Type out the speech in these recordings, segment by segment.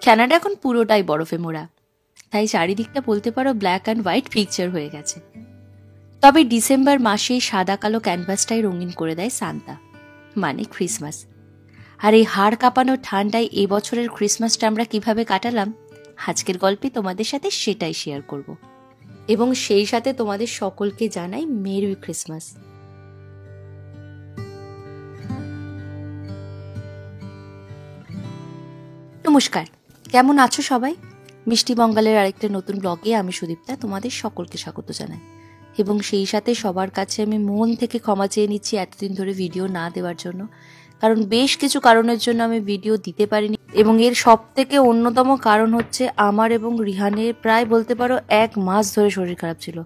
Canada এখন পুরোটাই বরফে মোড়া, তাই চারিদিকটা বলতে পারো ব্ল্যাক অ্যান্ড হোয়াইট পিকচার হয়ে গেছে। তবে ডিসেম্বর মাসেই সাদা কালো ক্যানভাসটাই রঙিন করে দেয় সান্তা, মানে ক্রিসমাস। আর এই হাড় কাঁপানো ঠান্ডায় এবছরের ক্রিসমাসটা আমরা কিভাবে কাটালাম, আজকের গল্পে তোমাদের সাথে সেটাই শেয়ার করব। এবং সেই সাথে তোমাদের সকলকে জানাই মেরি ক্রিসমাস। নমস্কার, কেমন আছো সবাই? মিষ্টি বঙ্গালের আরেকটা নতুন ব্লগে আমি সুদীপ্তা তোমাদের সকলকে স্বাগত জানাই। এবং সেই সাথে সবার কাছে আমি মন থেকে ক্ষমা চেয়ে নিচ্ছি এতদিন ধরে ভিডিও না দেওয়ার জন্য, কারণ বেশ কিছু কারণের জন্য আমি ভিডিও দিতে পারিনি। এবং এর সব থেকে অন্যতম কারণ হচ্ছে আমার এবং রিহানের প্রায় বলতে পারো 1 মাস ধরে শরীর খারাপ ছিল,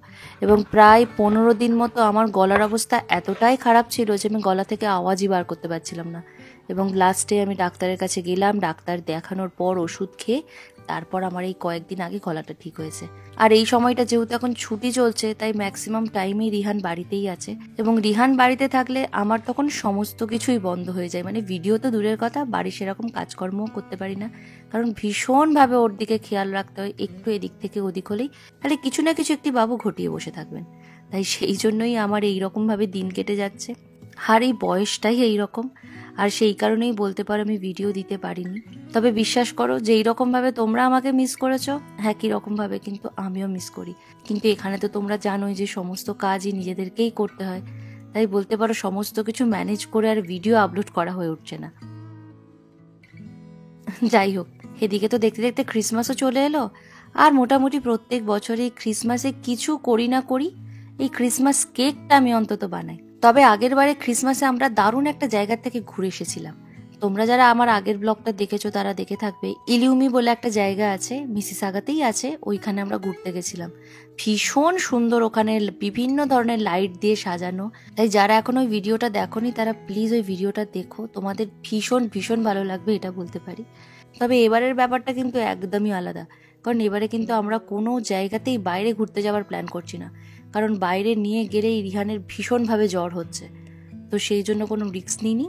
এবং প্রায় 15 দিন মতো আমার গলার অবস্থা এতটাই খারাপ ছিল যে আমি গলা থেকে আওয়াজই বার করতে পারছিলাম না। এবং লাস্টে আমি ডাক্তারের কাছে গেলাম, ডাক্তার দেখানোর পর ওষুধ খেয়ে তারপর আমার এই কয়েকদিন আগে গলাটা ঠিক হয়েছে। আর এই সময়টা যেহেতু এখন ছুটি চলছে, তাই ম্যাক্সিমাম টাইমেই রিহান বাড়িতেই আছে। এবং রিহান বাড়িতে থাকলে আমার তখন সমস্ত কিছুই বন্ধ হয়ে যায়, মানে ভিডিও তো দূরের কথা, বাড়ি সেরকম কাজকর্মও করতে পারি না, কারণ ভীষণভাবে ওর দিকে খেয়াল রাখতে হয়। একটু এদিক থেকে ওদিক হলেই তাহলে কিছু না কিছু একটি বাবু ঘটিয়ে বসে থাকবেন। তাই সেই জন্যই আমার এইরকমভাবে দিন কেটে যাচ্ছে। আর এই বয়সটাই এইরকম, আর সেই কারণেই বলতে পারো আমি ভিডিও দিতে পারিনি। তবে বিশ্বাস করো, যে এইরকমভাবে তোমরা আমাকে মিস করেছো, একই রকমভাবে কিন্তু আমিও মিস করি। কিন্তু এখানে তো তোমরা জানোই যে সমস্ত কাজই নিজেদেরকেই করতে হয়, তাই বলতে পারো সমস্ত কিছু ম্যানেজ করে আর ভিডিও আপলোড করা হয়ে উঠছে না। যাই হোক, এদিকে তো দেখতে দেখতে ক্রিসমাসও চলে এলো। আর মোটামুটি প্রত্যেক বছরই ক্রিসমাসে কিছু করি না করি, এই ক্রিসমাস কেকটা আমি অন্তত বানাই। তবে আগের বারে ক্রিসমাসে আমরা দারুণ একটা জায়গা থেকে ঘুরে এসেছিলাম। তোমরা যারা আমার আগের ব্লগটা দেখেছো তারা দেখে থাকবে, ইলিউমি বলে একটা জায়গা আছে, মিসিসাগাতেই আছে, ওইখানে আমরা ঘুরতে গেছিলাম। ভীষণ সুন্দর, ওখানে বিভিন্ন ধরনের লাইট দিয়ে সাজানো। তাই যারা এখন ওই ভিডিওটা দেখোনি তারা প্লিজ ওই ভিডিওটা দেখো, তোমাদের ভীষণ ভীষণ ভালো লাগবে, এটা বলতে পারি। তবে এবারের ব্যাপারটা কিন্তু একদমই আলাদা, কারণ এবারে কিন্তু আমরা কোনো জায়গাতেই বাইরে ঘুরতে যাওয়ার প্ল্যান করছি না, কারণ বাইরে নিয়ে গেলেই রিহানের ভীষণভাবে জ্বর হচ্ছে। তো সেই জন্য কোনো রিস্ক নিইনি।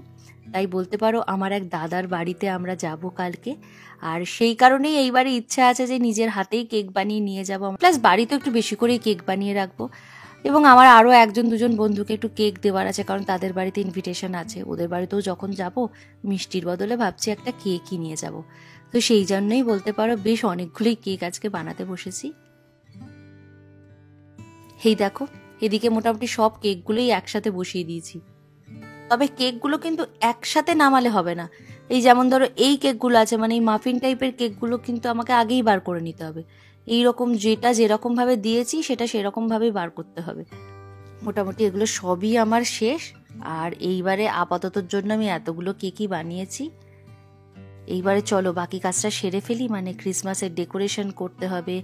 তাই বলতে পারো আমার এক দাদার বাড়িতে আমরা যাব কালকে, আর সেই কারণেই এইবারে ইচ্ছা আছে যে নিজের হাতেই কেক বানিয়ে নিয়ে যাবো, প্লাস বাড়িতে একটু বেশি করেই কেক বানিয়ে রাখবো। এবং আমার আরও 1-2জন বন্ধুকে একটু কেক দেওয়ার আছে, কারণ তাদের বাড়িতে ইনভিটেশন আছে। ওদের বাড়িতেও যখন যাব মিষ্টির বদলে ভাবছি একটা কেকই নিয়ে যাব। তো সেই জন্যই বলতে পারো বেশ অনেকগুলোই কেক আজকে বানাতে বসেছি। এই দেখো, এদিকে মোটামুটি সব কেকগুলোই একসাথে বসিয়ে দিয়েছি। তবে কেকগুলো কিন্তু একসাথে নামালে হবে না। এই যেমন ধরো এই কেকগুলো আছে, মানে এই মাফিন টাইপের কেকগুলো কিন্তু আমাকে আগেই বার করে নিতে হবে। এইরকম যেটা যেরকমভাবে দিয়েছি সেটা সেরকমভাবেই বার করতে হবে। মোটামুটি এগুলো সবই আমার শেষ। আর এইবারে আপাততর জন্য আমি এতগুলো কেকই বানিয়েছি। এইবারে চলো বাকি কাজটা সেরে ফেলি, মানে ক্রিসমাসের ডেকোরেশন করতে হবে,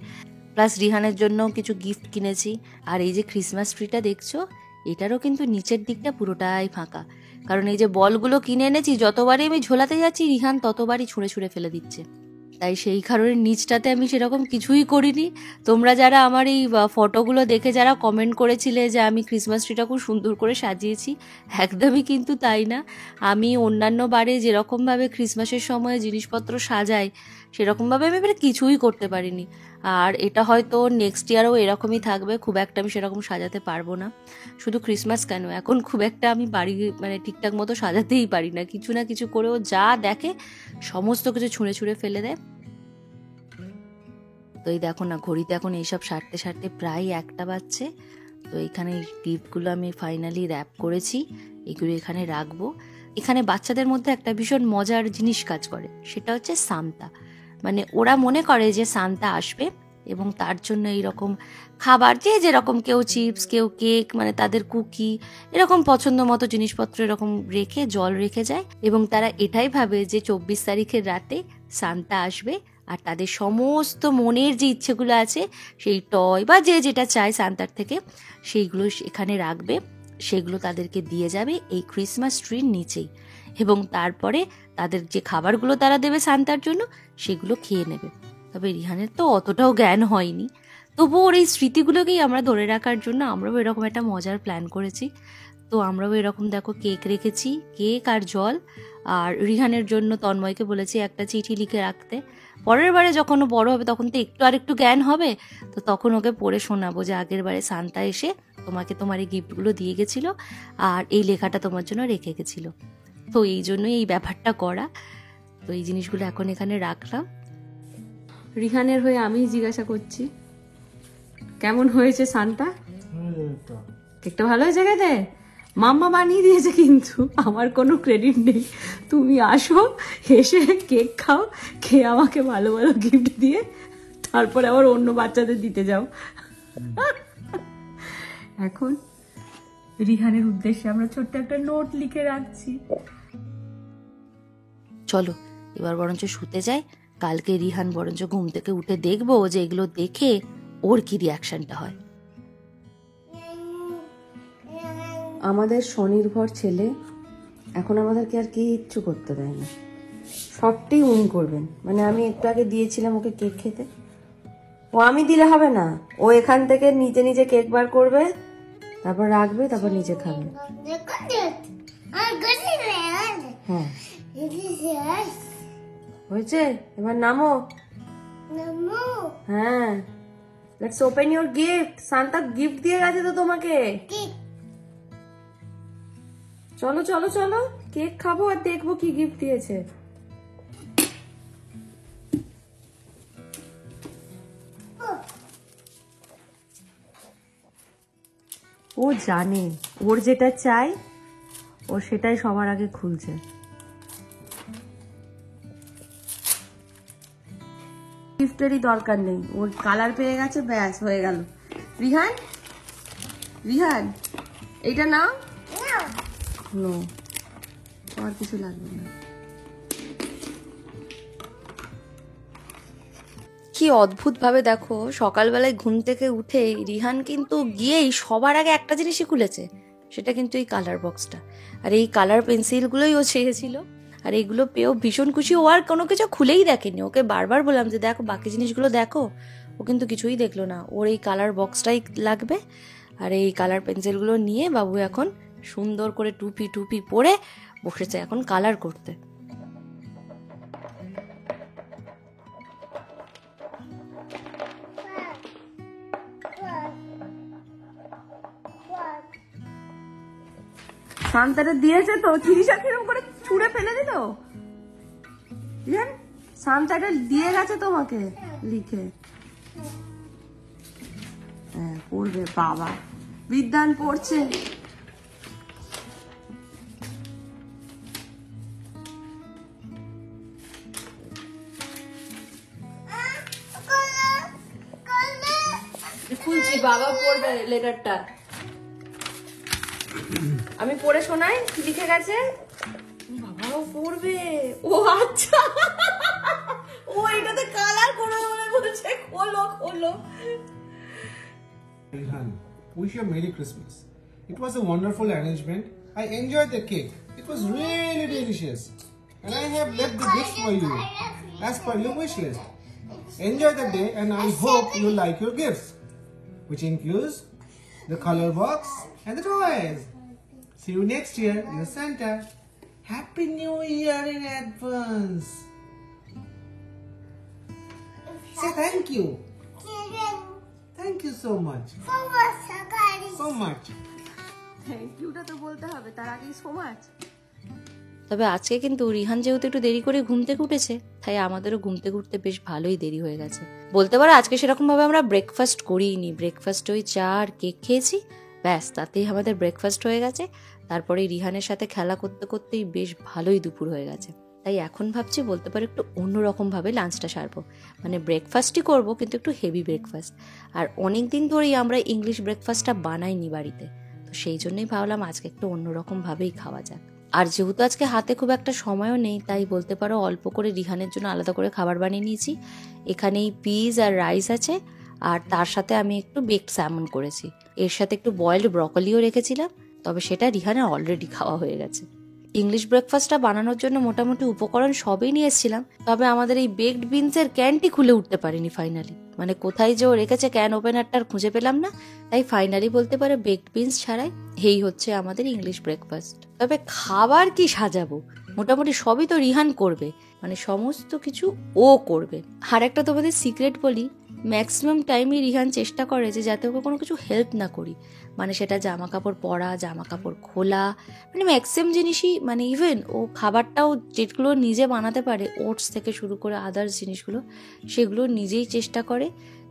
প্লাস রিহানের জন্য কিছু গিফট কিনেছি। আর এই যে ক্রিসমাস ট্রিটা দেখছো, এটারও কিন্তু নিচের দিকটা পুরোটাই ফাঁকা, কারণ এই যে বলগুলো কিনে এনেছি, যতবারই আমি ঝোলাতে যাচ্ছি রিহান ততবারই ছুঁড়ে ছুঁড়ে ফেলে দিচ্ছে। তাই সেই কারণে নিচটাতে আমি সেরকম কিছুই করিনি। তোমরা যারা আমার এই ফটোগুলো দেখে যারা কমেন্ট করেছিলে যে আমি ক্রিসমাস ট্রিটা খুব সুন্দর করে সাজিয়েছি, একদমই কিন্তু তাই না। আমি অন্যান্য বারে যেরকমভাবে ক্রিসমাসের সময় জিনিসপত্র সাজাই সেরকমভাবে আমি এবারে কিছুই করতে পারিনি। আর এটা হয়তো নেক্সট ইয়ারও এরকমই থাকবে, খুব একটা আমি সেরকম সাজাতে পারবো না। শুধু ক্রিসমাস কেন, এখন খুব একটা আমি বাড়ি মানে ঠিকঠাক মতো সাজাতেই পারি না, কিছু না কিছু করেও যা দেখে সমস্ত কিছু ছুঁড়ে ছুঁড়ে ফেলে দেয়। তো এই দেখো না, ঘড়িতে এখন এইসব সারতে সারতে প্রায় 1টা বাজছে। তো এখানে গিফটগুলো আমি ফাইনালি র্যাপ করেছি, এগুলো এখানে রাখবো। এখানে বাচ্চাদের মধ্যে একটা ভীষণ মজার জিনিস কাজ করে, সেটা হচ্ছে সান্তা। মানে ওরা মনে করে যে সান্তা আসবে এবং তার জন্য এইরকম খাবার, যে যেরকম, কেউ চিপস, কেউ কেক, মানে তাদের কুকি, এরকম পছন্দ মতো জিনিসপত্র এরকম রেখে জল রেখে যায়। এবং তারা এটাই ভাবে যে 24 তারিখের রাতে সান্তা আসবে আর তাদের সমস্ত মনের যে ইচ্ছেগুলো আছে, সেই টয় বা যে যেটা চায় সান্তার থেকে, সেইগুলো এখানে রাখবে, সেগুলো তাদেরকে দিয়ে যাবে এই ক্রিসমাস ট্রির নিচেই। এবং তারপরে তাদের যে খাবারগুলো তারা দেবে সান্তার জন্য, সেগুলো খেয়ে নেবে। তবে রিহানের তো অতটাও জ্ঞান হয়নি, তবুও ওর এই স্মৃতিগুলোকেই আমরা ধরে রাখার জন্য আমরাও এরকম একটা মজার প্ল্যান করেছি। তো আমরাও এরকম দেখো কেক রেখেছি, কেক আর জল। আর রিহানের জন্য তন্ময়কে বলেছি একটা চিঠি লিখে রাখতে, পরের বারে যখন ও বড় হবে তখন তো একটু আর একটু জ্ঞান হবে, তো তখন ওকে পড়ে শোনাবো যে আগের বারে সান্তা এসে তোমাকে তোমার এই গিফটগুলো দিয়ে গেছিল আর এই লেখাটা তোমার জন্য রেখে গেছিল। তো এই জন্যই এই ব্যাপারটা করা। তো এই জিনিসগুলো এখন এখানে রাখলাম। রিহানের হয়ে আমি জিজ্ঞাসা করছি কেমন হয়েছে সান্তা? কেকটা ভালো হয়েছে গেছে? মাম্মা বানিয়ে দিয়েছে কিন্তু আমার কোনো ক্রেডিট নেই। তুমি আসো, এসে কেক খাও, খেয়ে আমাকে ভালো ভালো গিফট দিয়ে তারপরে আবার অন্য বাচ্চাদের দিতে যাও। এখন রিহানের উদ্দেশ্যে আমরা ছোট্ট একটা নোট লিখে রাখছি। চলো এবার বরঞ্চ শুতে যাই, কালকে রিহান বরঞ্চ ঘুম থেকে উঠে দেখবো যে এগুলো দেখে ওর কি রিয়াকশনটা হয়। আমাদের স্বনির্ভর ছেলে এখন আমাদেরকে আর কিচ্ছু করতে দেয় না, সবটাই উনি করবেন। মানে আমি একটু আগে দিয়েছিলাম ওকে কেক খেতে, ও আমি দিলে হবে না, ও এখান থেকে নিজে নিজে কেক বার করবে, তারপর রাখবে, তারপর নিজে খাবে। হ্যাঁ হয়েছে, এবার নামো। হ্যাঁ, let's open your gift. Santa gift দিয়ে গেছে তো তোমাকে। চলো চলো চলো, কেক খাবো আর দেখবো কি গিফট দিয়েছে। ও জানে ওর যেটা চাই ও সেটাই সবার আগে খুলছে। গিফটেরই দরকার নেই, ওর কালার পেয়ে গেছে, ব্যাস হয়ে গেল। রিহান, রিহান এইটা নাও। নো, আর কিছু লাগবে না। কি অদ্ভুত ভাবে দেখো, সকালবেলায় ঘুম থেকে উঠে রিহান কিন্তু গিয়েই সবার আগে একটা জিনিসই খুলেছে, সেটা কিন্তু এই কালার বক্সটা। আর এই কালার পেন্সিলগুলোই ও চেয়েছিল, আর এইগুলো পেয়েও ভীষণ খুশি। ও আর কোনো কিছু খুলেই দেখেনি, ওকে বারবার বললাম যে দেখো বাকি জিনিসগুলো দেখো, ও কিন্তু কিছুই দেখলো না। ওর এই কালার বক্সটাই লাগবে। আর এই কালার পেন্সিলগুলো নিয়ে বাবু এখন সুন্দর করে টুপি টুপি পরে বসেছে এখন কালার করতে। সান্তাটা দিয়েছে তো, চিনিসা কিরম করে ছুঁড়ে ফেলে দিল। সান্তাটা দিয়ে গেছে তোমাকে লিখে। হ্যাঁ পড়বে, বাবা বিদ্যান পড়ছে। খুলছি, বাবা পড়বে লেটারটা। আমি পড়ে শোনাই কি লিখে গেছে। বাবাও পড়বে। ও আচ্ছা, ও এটাতে কালার করে বলছে খোলো খোলো। Wish you a Merry Christmas. It was a wonderful arrangement. I enjoyed the cake. It was really delicious. And I have left the gifts for you as per your wish list. Enjoy the day and I hope you like your gifts, which includes the color box and the toys. See you next year, your Santa. Happy New Year in advance. Say thank you. Thank you so much. So much. Thank ইউটা তো বলতে হবে, তার আগেই so much. তবে আজকে কিন্তু রিহান যেহেতু একটু দেরি করে ঘুম থেকে উঠেছে, তাই আমাদেরও ঘুম থেকে উঠতে বেশ ভালোই দেরি হয়ে গেছে বলতে পারো। আজকে সেরকম ভাবে আমরা ব্রেকফাস্ট করিনি, ব্রেকফাস্ট ওই চা আর কেক খেয়েছি, ব্যাস তাতেই আমাদের ব্রেকফাস্ট হয়ে গেছে। তারপরে রিহানের সাথে খেলা করতে করতেই বেশ ভালোই দুপুর হয়ে গেছে। তাই এখন ভাবছি বলতে পারো একটু অন্যরকম ভাবে লাঞ্চটা সারবো, মানে ব্রেকফাস্টই করবো কিন্তু একটু হেভি ব্রেকফাস্ট। আর অনেক দিন ধরেই আমরা ইংলিশ ব্রেকফাস্টটা বানাইনি বাড়িতে, তো সেই জন্যই ভাবলাম আজকে একটু অন্যরকম ভাবেই খাওয়া যাক। আর যেহেতু আজকে হাতে খুব একটা সময়ও নেই, তাই বলতে পারো অল্প করে রিহানের জন্য আলাদা করে খাবার বানিয়ে নিয়েছি। এখানেই পিস আর রাইস আছে, আর তার সাথে আমি একটু বেকড স্যামন করেছি, এর সাথে একটু বয়েলড ব্রকলিও রেখেছিলাম, তবে সেটা রিহানের অলরেডি খাওয়া হয়ে গেছে। ইংলিশ ব্রেকফাস্টটা বানানোর জন্য মোটামুটি উপকরণ সবই নিয়ে এসেছিলাম, তবে আমাদের এই বেকড বিনসের ক্যানটি খুলে উঠতে পারিনি ফাইনালি। মানে কোথায় যে ও রেখেছে ক্যান ওপেনারটা আর খুঁজে পেলাম না, তাই ফাইনালি বলতে পারে বেকড বিনস ছাড়াই এই হচ্ছে আমাদের ইংলিশ ব্রেকফাস্ট। তবে খাবার কি সাজাবো, মোটামুটি সবই তো রিহান করবে, মানে সমস্ত কিছু ও করবে। আর একটা তোমাদের সিক্রেট বলি, ম্যাক্সিমাম টাইমই রিহান চেষ্টা করে যে যাতে ওকে কোনো কিছু হেল্প না করি, মানে সেটা জামা কাপড় পরা, জামা কাপড় খোলা, মানে ম্যাক্সিমাম জিনিসই, মানে ইভেন ও খাবারটাও যেগুলো নিজে বানাতে পারে, ওটস থেকে শুরু করে আদার্স জিনিসগুলো, সেগুলো নিজেই চেষ্টা করে,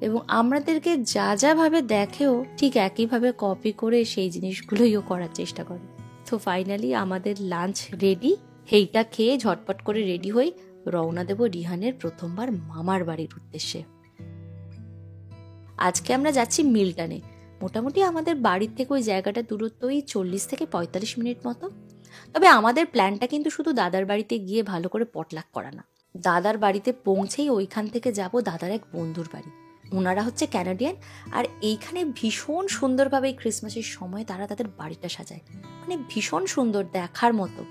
এবং আমাদেরকে যা যা ভাবে দেখেও ঠিক একইভাবে কপি করে সেই জিনিসগুলোই ও করার চেষ্টা করে। তো ফাইনালি আমাদের লাঞ্চ রেডি, এইটা খেয়ে ঝটপট করে রেডি হই, রওনা দেব রিহানের প্রথমবার মামার বাড়ির উদ্দেশ্যে। আজকে আমরা যাচ্ছি মিল্টনে। মোটামুটি আমাদের বাড়ির থেকে ওই জায়গাটা দূরত্ব 40 থেকে 45 মিনিট মতো। তবে আমাদের প্ল্যানটা কিন্তু শুধু দাদার বাড়িতে গিয়ে ভালো করে পটলাক করা না, দাদার বাড়িতে পৌঁছেই ওইখান থেকে যাব দাদার এক বন্ধুর বাড়ি। ওনারা হচ্ছে ক্যানাডিয়ান, আর এইখানে ভীষণ সুন্দরভাবে এই ক্রিসমাসের সময় তারা তাদের বাড়িটা সাজায়, মানে ভীষণ সুন্দর, দেখার মতো।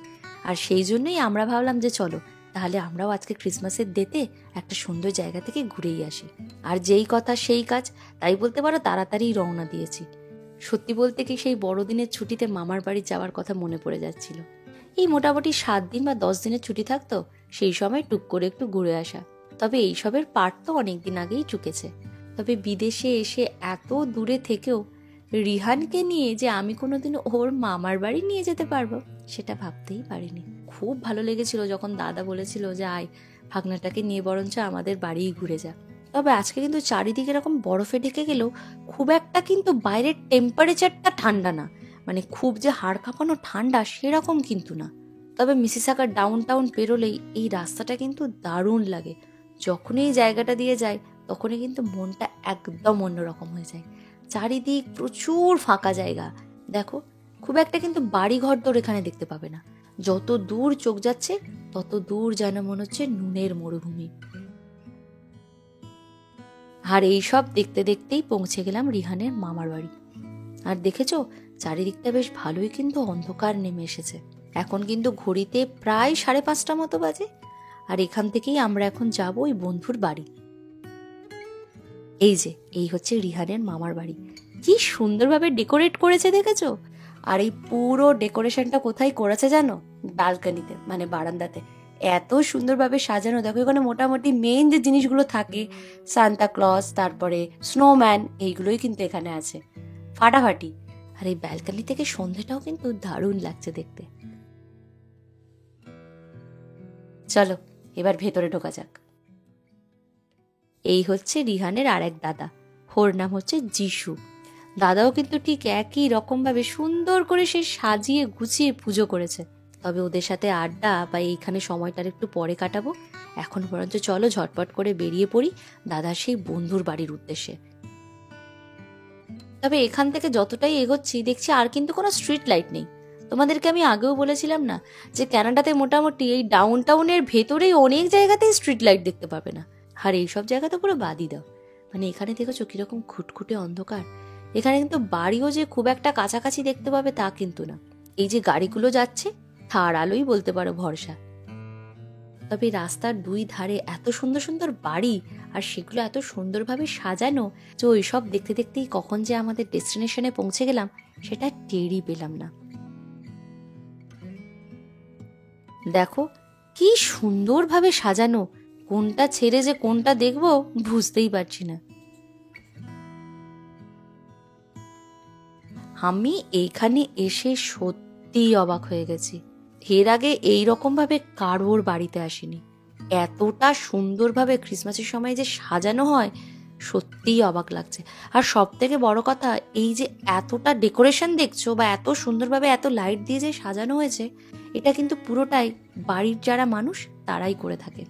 আর সেই জন্যই আমরা ভাবলাম যে চলো তাহলে আমরাও আজকে ক্রিসমাসের ডেতে একটা সুন্দর জায়গা থেকে ঘুরেই আসি। আর যেই কথা সেই কাজ, তাই বলতে পারো তাড়াতাড়ি রওনা দিয়েছি। সত্যি বলতে কি সেই বড়দিনের ছুটিতে মামার বাড়ি যাওয়ার কথা মনে পড়ে যাচ্ছিল। এই মোটামুটি 7 দিন বা 10 দিনের ছুটি থাকতো, সেই সময় টুক করে একটু ঘুরে আসা। তবে এইসবের পার্ট তো অনেকদিন আগেই চুকেছে। তবে বিদেশে এসে এত দূরে থেকেও রিহানকে নিয়ে যে আমি কোনোদিন ওর মামার বাড়ি নিয়ে যেতে পারবো সেটা ভাবতেই পারিনি। খুব ভালো লেগেছিল যখন দাদা বলেছিল যে আয় ভাগনাটাকে নিয়ে বরঞ্চ আমাদের বাড়িই ঘুরে যা। তবে আজকে কিন্তু চারিদিকে এরকম বরফে ঢেকে গেলেও খুব একটা কিন্তু বাইরের টেম্পারেচারটা ঠান্ডা না, মানে খুব যে হাড় কাঁপানো ঠান্ডা সেরকম কিন্তু না। তবে মিসিসাগার ডাউন টাউন পেরোলেই এই রাস্তাটা কিন্তু দারুণ লাগে। যখনই এই জায়গাটা দিয়ে যায় তখনই কিন্তু মনটা একদম অন্যরকম হয়ে যায়। চারিদিক প্রচুর ফাঁকা জায়গা, দেখো খুব একটা কিন্তু বাড়ি ঘর দর এখানে দেখতে পাবে না। যত দূর চোখ যাচ্ছে তত দূর যেন মনে হচ্ছে নুনের মরুভূমি। আর এইসব দেখতে দেখতেই পৌঁছে গেলাম রিহানের মামার বাড়ি। আর দেখেছো চারিদিকটা বেশ ভালোই কিন্তু অন্ধকার নেমে এসেছে। এখন কিন্তু ঘড়িতে প্রায় 5:30 মতো বাজে। আর এখান থেকেই আমরা এখন যাব ওই বন্ধুর বাড়ি। এই হচ্ছে রিহানের মামার বাড়ি। কি সুন্দরভাবে ডেকোরেট করেছে দেখেছো। আর এই পুরো ডেকোরেশনটা কোথায় করেছে জানো? ব্যালকনিতে, মানে বারান্দাতে। এত সুন্দরভাবে সাজানো, দেখো এখানে মোটামুটি মেইন যে জিনিসগুলো থাকে, সান্তা ক্লজ, তারপরে স্নোম্যান, এইগুলোই কিন্তু এখানে আছে ফাটাফাটি। আর এই ব্যালকনি থেকে সন্ধ্যাটাও কিন্তু দারুণ লাগছে দেখতে। চলো এবার ভেতরে ঢোকা যাক। এই হচ্ছে রিহানের আর এক দাদা, ওর নাম হচ্ছে যিশু। দাদাও কিন্তু ঠিক একই রকম ভাবে সুন্দর করে সে সাজিয়ে গুছিয়ে পুজো করেছে। তবে ওদের সাথে আড্ডা বা এইখানে সময়টার একটু পরে কাটাবো। এখন বরঞ্চ চলো ঝটপট করে বেরিয়ে পড়ি দাদার সেই বন্ধুর বাড়ির উদ্দেশ্যে। তবে এখান থেকে যতটাই এগোচ্ছি দেখছি আর কিন্তু কোনো স্ট্রিট লাইট নেই। তোমাদেরকে আমি আগেও বলেছিলাম না যে কানাডাতে মোটামুটি এই ডাউন টাউনের ভেতরেই অনেক জায়গাতেই স্ট্রিট লাইট দেখতে পাবে না। আর এইসব জায়গা তো পুরো বাদই দাও। মানে এখানে দেখেছো কিরকম খুটখুটে অন্ধকার। এখানে কিন্তু বাড়িও যে খুব একটা কাছাকাছি দেখতে পাবে তা কিন্তু না। এই যে গাড়িগুলো যাচ্ছে তার আলোই বলতে পারো ভরসা। তবে রাস্তার দুই ধারে এত সুন্দর সুন্দর বাড়ি, আর সেগুলো এত সুন্দরভাবে সাজানো যে ওইসব দেখতে দেখতেই কখন যে আমাদের ডেস্টিনেশনে পৌঁছে গেলাম সেটা টেরই পেলাম না। দেখো কি সুন্দরভাবে সাজানো, কোনটা ছেড়ে যে কোনটা দেখবো বুঝতেই পারছি না। আমি এইখানে এসে সত্যি অবাক হয়ে গেছি। এর আগে এইরকম ভাবে কারোর বাড়িতে আসিনি। এতটা সুন্দরভাবে ক্রিসমাসের সময় যে সাজানো হয় সত্যিই অবাক লাগছে। আর সব থেকে বড় কথা, এই যে এতটা ডেকোরেশন দেখছো বা এত সুন্দরভাবে এত লাইট দিয়ে যে সাজানো হয়েছে, এটা কিন্তু পুরোটাই বাড়ির যারা মানুষ তারাই করে থাকে।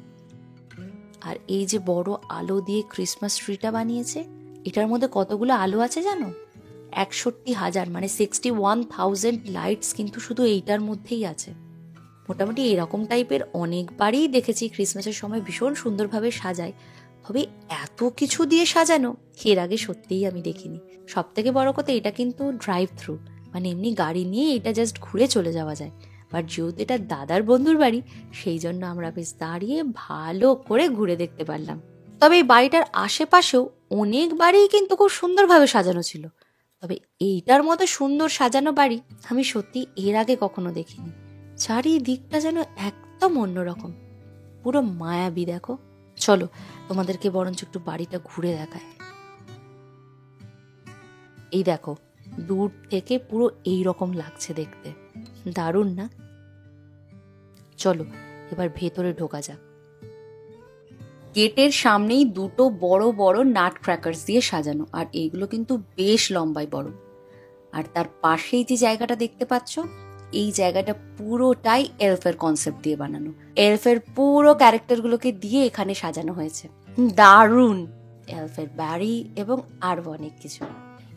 আর এই যে বড় আলো দিয়ে ক্রিসমাস ট্রিটা বানিয়েছে, এটার মধ্যে কতগুলো আলো আছে জানো? 61,000, মানে 61,000 লাইটস কিন্তু শুধু এইটার মধ্যেই আছে। মোটামুটি এরকম টাইপের অনেকবারই দেখেছি ক্রিসমাসের সময় ভীষণ সুন্দরভাবে সাজায়। তবে এত কিছু দিয়ে সাজানো এর আগে সত্যিই আমি দেখিনি। সব থেকে বড় কথা, এটা কিন্তু ড্রাইভ থ্রু, মানে এমনি গাড়ি নিয়ে এটা জাস্ট ঘুরে চলে যাওয়া যায়। বাট যেহেতু এটা দাদার বন্ধুর বাড়ি, সেই জন্য আমরা বেশ দাঁড়িয়ে ভালো করে ঘুরে দেখতে পারলাম। তবে এই বাড়িটার আশেপাশেও অনেক বাড়ি কিন্তু খুব সুন্দরভাবে সাজানো ছিল, তবে এইটার মতো সুন্দর সাজানো বাড়ি আমি সত্যি এর আগে কখনো দেখিনি। চারিদিকটা যেন একদম অন্যরকম, পুরো মায়াবী। দেখো, চলো তোমাদেরকে বরঞ্চ একটু বাড়িটা ঘুরে দেখায়। এই দেখো, দূর থেকে পুরো এই রকম লাগছে দেখতে, দারুণ না? চলো এবার ভেতরে ঢোকা যাক। গেটের সামনেই দুটো বড় বড় নাট ক্র্যাকার্স দিয়ে সাজানো, আর এইগুলো কিন্তু বেশ লম্বায় বড়। আর তার পাশেই যে জায়গাটা দেখতে পাচ্ছ, এই জায়গাটা পুরোটাই এলফের কনসেপ্ট দিয়ে বানানো। এলফের পুরো ক্যারেক্টারগুলোকে দিয়ে এখানে সাজানো হয়েছে, দারুণ। এলফের বাড়ি এবং আরো অনেক কিছু।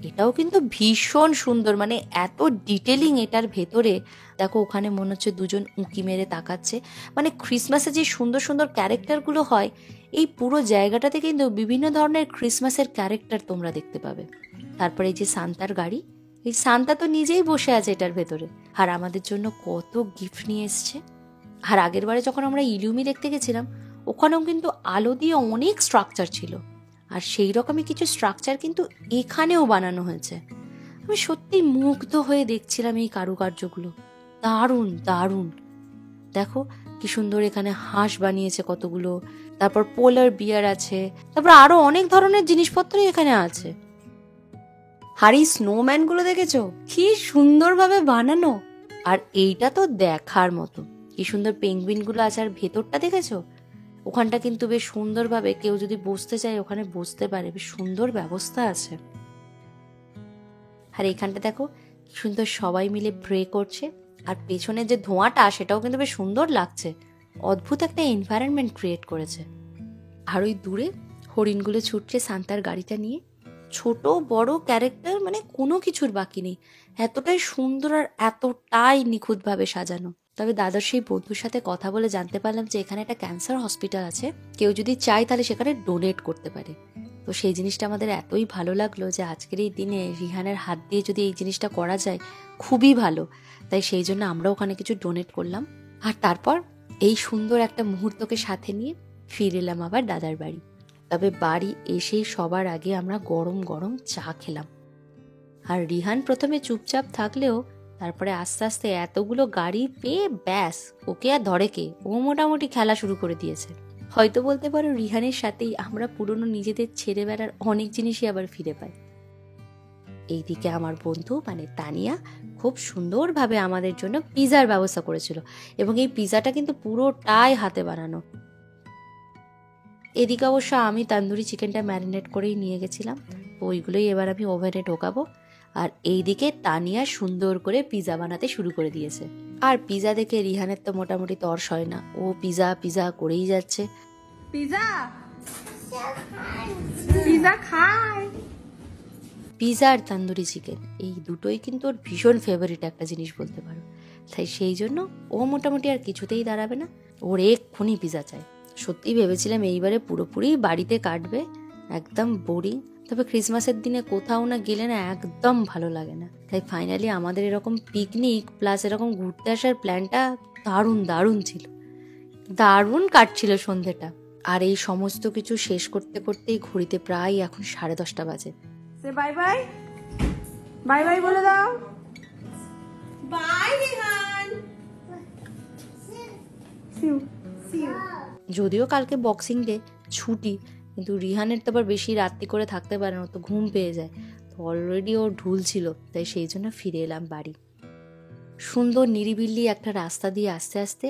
এটাও কিন্তু ভীষণ সুন্দর, মানে এত ডিটেলিং এটার ভেতরে। দেখো, ওখানে মনে হচ্ছে দুজন উঁকি মেরে তাকাচ্ছে। মানে ক্রিসমাসে যে সুন্দর সুন্দর ক্যারেক্টারগুলো হয়, এই পুরো জায়গাটাতে কিন্তু বিভিন্ন ধরনের ক্রিসমাসের ক্যারেক্টার তোমরা দেখতে পাবে। তারপরে এই যে সান্তার গাড়ি, এই সান্তা তো নিজেই বসে আছে এটার ভেতরে, আর আমাদের জন্য কত গিফট নিয়ে এসছে। আর আগের বারে যখন আমরা ইলুমি দেখতে গেছিলাম, ওখানেও কিন্তু আলো দিয়ে অনেক স্ট্রাকচার ছিল, আর সেই রকমই কিছু স্ট্রাকচার কিন্তু এখানেও বানানো হয়েছে। আমি সত্যি মুগ্ধ হয়ে দেখছিলাম এই কারুকার্যগুলো, দারুণ দারুণ। দেখো কি সুন্দর এখানে হাঁস বানিয়েছে কতগুলো, তারপর পোলার বিয়ার আছে, তারপর আরো অনেক ধরনের জিনিসপত্রই এখানে আছে। আর এই স্নোম্যান গুলো দেখেছো কি সুন্দরভাবে বানানো, আর এইটা তো দেখার মতো। কি সুন্দর পেঙ্গুইন গুলো আছে, আর ভেতরটা দেখেছো, ওখানটা কিন্তু বেশ সুন্দরভাবে কেউ যদি বসতে চায় ওখানে বসতে পারে, বেশ সুন্দর ব্যবস্থা আছে। আর এইখানটা দেখো কি সুন্দর সবাই মিলে প্রে করছে, আর পেছনের যে ধোঁয়াটা সেটাও কিন্তু বেশ সুন্দর লাগছে, অদ্ভুত একটা এনভায়রনমেন্ট ক্রিয়েট করেছে। আর ওই দূরে হরিণগুলো ছুটছে সান্তার গাড়িটা নিয়ে, ছোট বড় ক্যারেক্টার, মানে কোনো কিছুর বাকি নেই, এতটাই সুন্দর আর এতটাই নিখুঁতভাবে সাজানো। তবে দাদার সেই বন্ধুর সাথে কথা বলে জানতে পারলাম যে এখানে একটা ক্যান্সার হসপিটাল আছে, কেউ যদি চায় তাহলে সেখানে ডোনেট করতে পারে। তো সেই জিনিসটা আমাদের এতই ভালো লাগলো যে আজকের এই দিনে রিহানের হাত দিয়ে যদি এই জিনিসটা করা যায় খুবই ভালো, তাই সেই জন্য আমরা ওখানে কিছু ডোনেট করলাম। আর তারপর এই সুন্দর একটা মুহূর্তকে সাথে নিয়ে ফিরে এলাম আবার দাদার বাড়ি। তবে বাড়ি এসেই সবার আগে আমরা গরম গরম চা খেলাম। আর রিহান প্রথমে চুপচাপ থাকলেও তারপরে আস্তে আস্তে এতগুলো গাড়ি পেয়ে ব্যাস, ওকে আর ধরে কে, ও মোটামুটি খেলা শুরু করে দিয়েছে। হয়তো বলতে পারো রিহানের সাথেই আমরা পুরনো নিজেদের ছেড়ে বেড়ার অনেক জিনিসই আবার ফিরে পাই। এইদিকে আমার বন্ধু মানে তানিয়া খুব সুন্দরভাবে আমাদের জন্য পিজার ব্যবস্থা করেছিল, এবং এই পিজাটা কিন্তু পুরোটাই হাতে বানানো। এদিকে অবশ্য আমি তান্দুরি চিকেনটা ম্যারিনেট করেই নিয়ে গেছিলাম, তো ওইগুলোই এবার আমি ওভেনে ঢোকাবো। আর এইদিকে তানিয়া সুন্দর করে পিজা বানাতে শুরু করে দিয়েছে। আর পিজা দেখে রিহানের তো মোটামুটি তর্স হয় না, ও পিজা পিজা করেই যাচ্ছে। পিজা পিজা খায়। পিজা আর তান্দুরি চিকেন এই দুটোই কিন্তু ওর ভীষণ ফেভারিট একটা জিনিস বলতে পারো, তাই সেই জন্য ও মোটামুটি আর কিছুতেই দাঁড়াবে না, ওর এক্ষুনি পিজা চাই। সত্যি ভেবেছিলাম এইবারে পুরোপুরি বাড়িতে কাটবে, একদম বোরিং। তবে ক্রিসমাসের দিনে কোথাও না গেলে না একদম ভালো লাগে না, তাই ফাইনালি আমাদের এরকম পিকনিক প্লাস এরকম ঘুরতে আসার প্ল্যানটা দারুণ দারুণ ছিল, দারুণ কাটছিল সন্ধ্যেটা। আর এই সমস্ত কিছু শেষ করতে করতেই ঘড়িতে প্রায় এখন 10:30 বাজে। সে বাই বাই, বাই বাই বলে দাও। বাই রিহান। See you see you. যদিও কালকে বক্সিং ডে ছুটি, কিন্তু রিহানের তো আবার বেশি রাত্রি করে থাকতে পারে না, তো ঘুম পেয়ে যায়, তো অলরেডি ওর ঢুল ছিল, তাই সেই জন্য ফিরে এলাম বাড়ি। সুন্দর নিরিবিলি একটা রাস্তা দিয়ে আস্তে আস্তে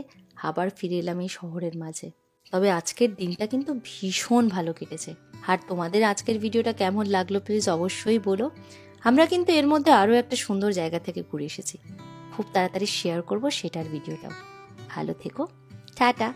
আবার ফিরে এলাম এই শহরের মাঝে। তবে আজকের দিনটা কিন্তু ভীষণ ভালো কেটেছে। আর তোমাদের আজকের ভিডিওটা কেমন লাগলো প্লিজ অবশ্যই বলো। আমরা কিন্তু এর মধ্যে আরও একটা সুন্দর জায়গা থেকে ঘুরে এসেছি, খুব তাড়াতাড়ি শেয়ার করব সেটার ভিডিওটাও। ভালো থেকো, টাটা।